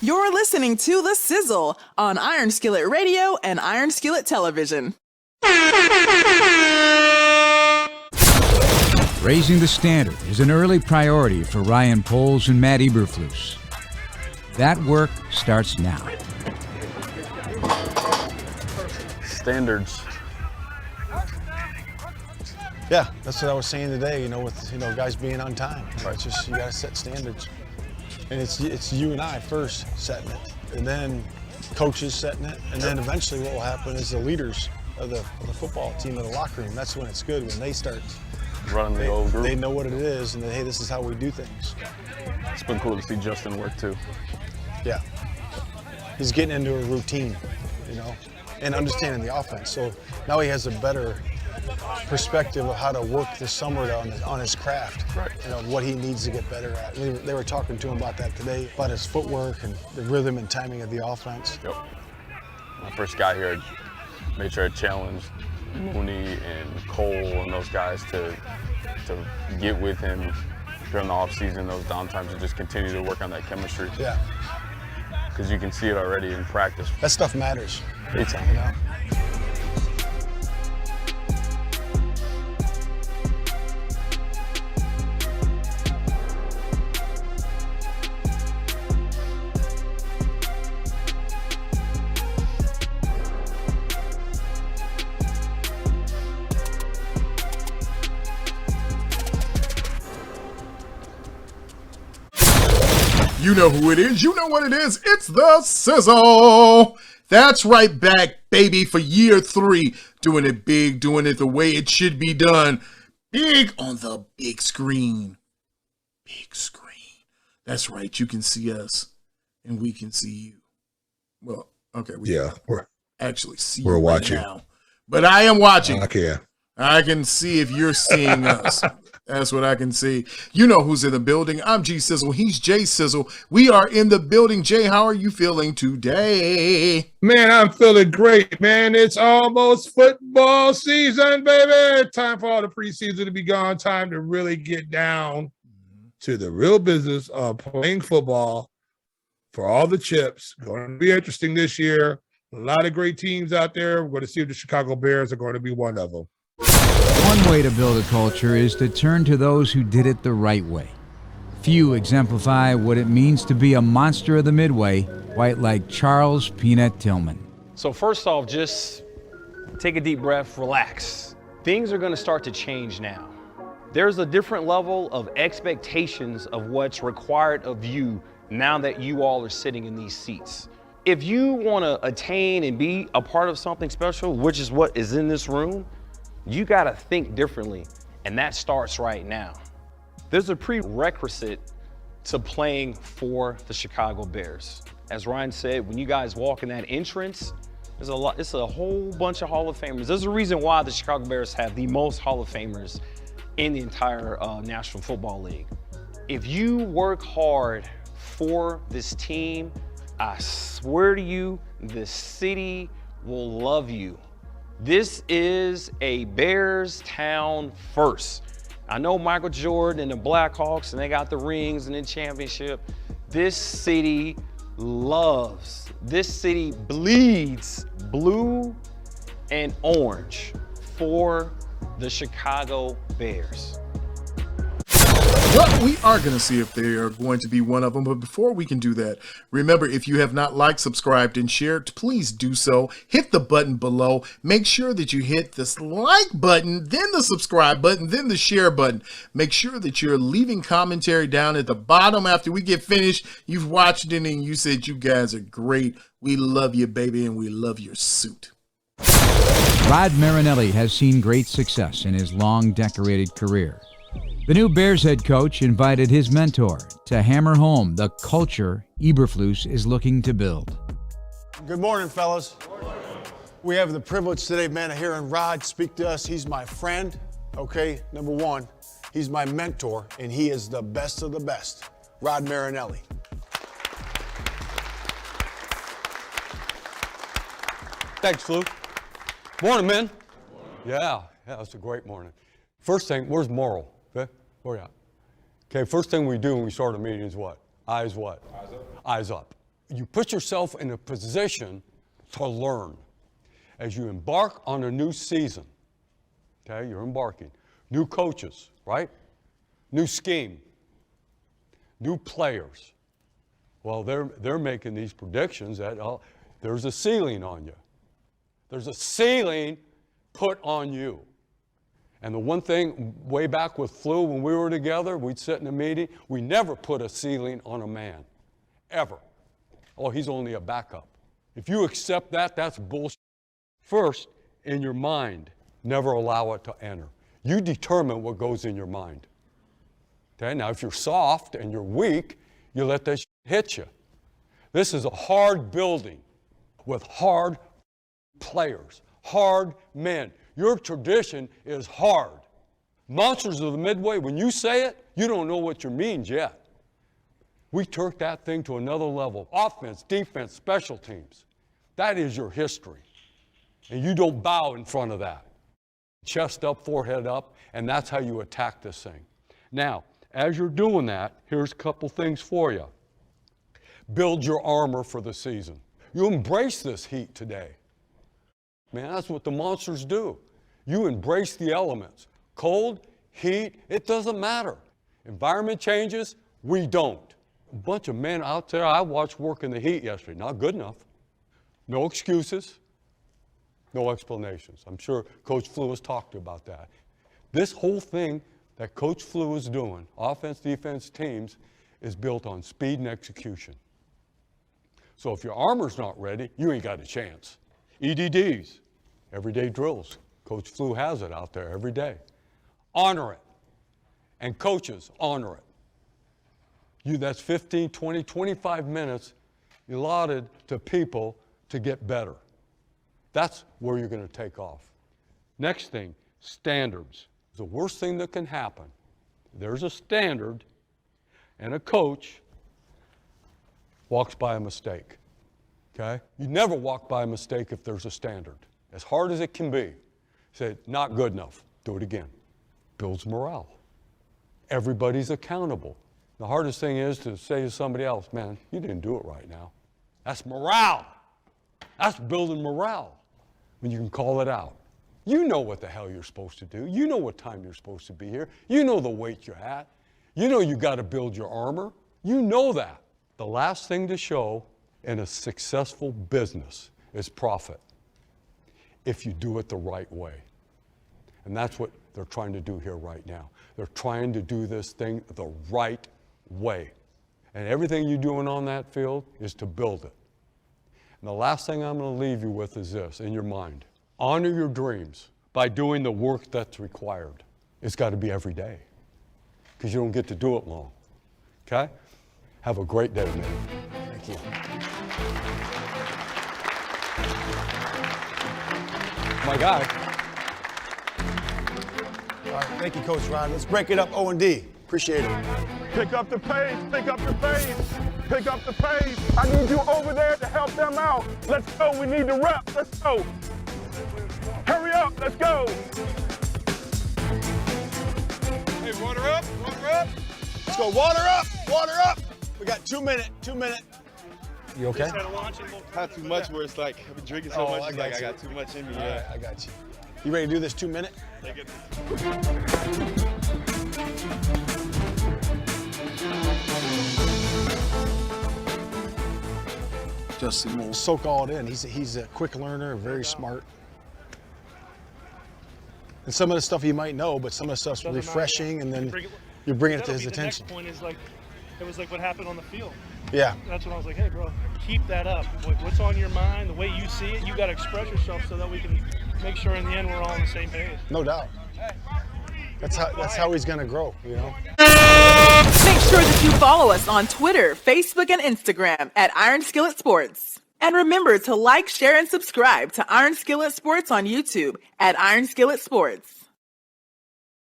You're listening to The Sizzle on Iron Skillet Radio and Iron Skillet Television. Raising the standard is an early priority for Ryan Poles and Matt Eberflus. That work starts now. Standards. Yeah, that's what I was saying today, with guys being on time. Right. It's just you gotta set standards. And it's you and I first setting it, and then coaches setting it, and then eventually what will happen is the leaders of the football team in the locker room. That's when it's good, when they start running the old group. They know what it is, and hey, this is how we do things. It's been cool to see Justin work too. Yeah, he's getting into a routine, and understanding the offense. So now he has a better perspective of how to work this summer on his craft, right. What he needs to get better at. They were talking to him about that today, about his footwork and the rhythm and timing of the offense. Yep. When I first got here, I made sure I challenged Mooney and Cole and those guys to get with him during the offseason, those downtimes, and just continue to work on that chemistry. Yeah. Because you can see it already in practice. That stuff matters. Big time. You know who it is. You know what it is. It's the Sizzle. That's right, back, baby, for year 3. Doing it big, doing it the way it should be done. Big on the big screen. Big screen. That's right. You can see us, and we can see you. Well, okay. We're actually see we're you watching right now. But I am watching. Okay. I can see if you're seeing us. That's what I can see. You know who's in the building. I'm G Sizzle. He's J Sizzle. We are in the building. Jay, how are you feeling today? Man, I'm feeling great, man. It's almost football season, baby. Time for all the preseason to be gone. Time to really get down to the real business of playing football for all the chips. Going to be interesting this year. A lot of great teams out there. We're going to see if the Chicago Bears are going to be one of them. One way to build a culture is to turn to those who did it the right way. Few exemplify what it means to be a monster of the Midway, quite like Charles Peanut Tillman. So first off, just take a deep breath, relax. Things are going to start to change now. There's a different level of expectations of what's required of you now that you all are sitting in these seats. If you want to attain and be a part of something special, which is what is in this room, you got to think differently, and that starts right now. There's a prerequisite to playing for the Chicago Bears. As Ryan said, when you guys walk in that entrance, it's a whole bunch of Hall of Famers. There's a reason why the Chicago Bears have the most Hall of Famers in the entire National Football League. If you work hard for this team, I swear to you, the city will love you. This is a Bears town first. I know Michael Jordan and the Blackhawks, and they got the rings and the championship. This city loves, this city bleeds blue and orange for the Chicago Bears. Well, we are going to see if they are going to be one of them. But before we can do that, remember, if you have not liked, subscribed, and shared, please do so. Hit the button below. Make sure that you hit this like button, then the subscribe button, then the share button. Make sure that you're leaving commentary down at the bottom after we get finished. You've watched it and you said you guys are great. We love you, baby, and we love your suit. Rod Marinelli has seen great success in his long, decorated career. The new Bears head coach invited his mentor to hammer home the culture Eberflus is looking to build. Good morning, fellas. We have the privilege today, man, of hearing Rod speak to us. He's my friend, okay? Number one, he's my mentor, and he is the best of the best. Rod Marinelli. Thanks, Flu. Morning, men. Yeah, it's a great morning. First thing, where's Morrill? Okay, where you at? Okay, first thing we do when we start a meeting is what? Eyes what? Eyes up. Eyes up. you put yourself in a position to learn. As you embark on a new season, okay, you're embarking. New coaches, right? New scheme. New players. Well, they're making these predictions that there's a ceiling on you. There's a ceiling put on you. And the one thing way back with Flu, when we were together, we'd sit in a meeting, we never put a ceiling on a man. Ever. Oh, he's only a backup. If you accept that, that's bullshit. First, in your mind, never allow it to enter. You determine what goes in your mind. Okay, now if you're soft and you're weak, you let that hit you. This is a hard building with hard players, hard men. Your tradition is hard. Monsters of the Midway, when you say it, you don't know what your means yet. We took that thing to another level. Offense, defense, special teams. That is your history. And you don't bow in front of that. Chest up, forehead up, and that's how you attack this thing. Now, as you're doing that, here's a couple things for you. Build your armor for the season. You embrace this heat today. Man, that's what the monsters do. You embrace the elements. Cold, heat, it doesn't matter. Environment changes, we don't. A bunch of men out there I watched work in the heat yesterday. Not good enough. No excuses. No explanations. I'm sure Coach Flu has talked about that. This whole thing that Coach Flu is doing, offense, defense, teams, is built on speed and execution. So if your armor's not ready, you ain't got a chance. EDDs, everyday drills. Coach Flu has it out there every day. Honor it. And coaches, honor it. That's 15, 20, 25 minutes allotted to people to get better. That's where you're going to take off. Next thing, standards. The worst thing that can happen, there's a standard and a coach walks by a mistake, okay? You never walk by a mistake if there's a standard. As hard as it can be, say, not good enough, do it again. Builds morale. Everybody's accountable. The hardest thing is to say to somebody else, man, you didn't do it right now. That's morale. That's building morale. When you can call it out. You know what the hell you're supposed to do. You know what time you're supposed to be here. You know the weight you're at. You know you got to build your armor. You know that. The last thing to show in a successful business is profit if you do it the right way. And that's what they're trying to do here right now. They're trying to do this thing the right way. And everything you're doing on that field is to build it. And the last thing I'm going to leave you with is this in your mind. Honor your dreams by doing the work that's required. It's got to be every day because you don't get to do it long. Okay? Have a great day, man. Thank you. My guy. All right, thank you, Coach Rod. Let's break it up O&D. Appreciate it. Pick up the pace, pick up the pace, pick up the pace. I need you over there to help them out. Let's go, we need the rep, let's go. Hurry up, let's go. Hey, water up, water up. Let's go, water up, water up. We got 2 minutes, 2 minutes. You okay? Not too much where it's like I've been drinking so much, it's like I got too much in me. Yeah, right, I got you. You ready to do this 2 minutes? Justin will soak all it in. He's a quick learner, very smart. And some of the stuff he might know, but some of the stuff's refreshing, and then you're bringing it to his attention. The next point is like, it was like what happened on the field. Yeah. That's when I was like, hey, bro, keep that up. What's on your mind, the way you see it, you got to express yourself so that we can make sure in the end we're all on the same page. No doubt. That's how he's going to grow, you know? Make sure that you follow us on Twitter, Facebook, and Instagram at Iron Skillet Sports. And remember to like, share, and subscribe to Iron Skillet Sports on YouTube at Iron Skillet Sports.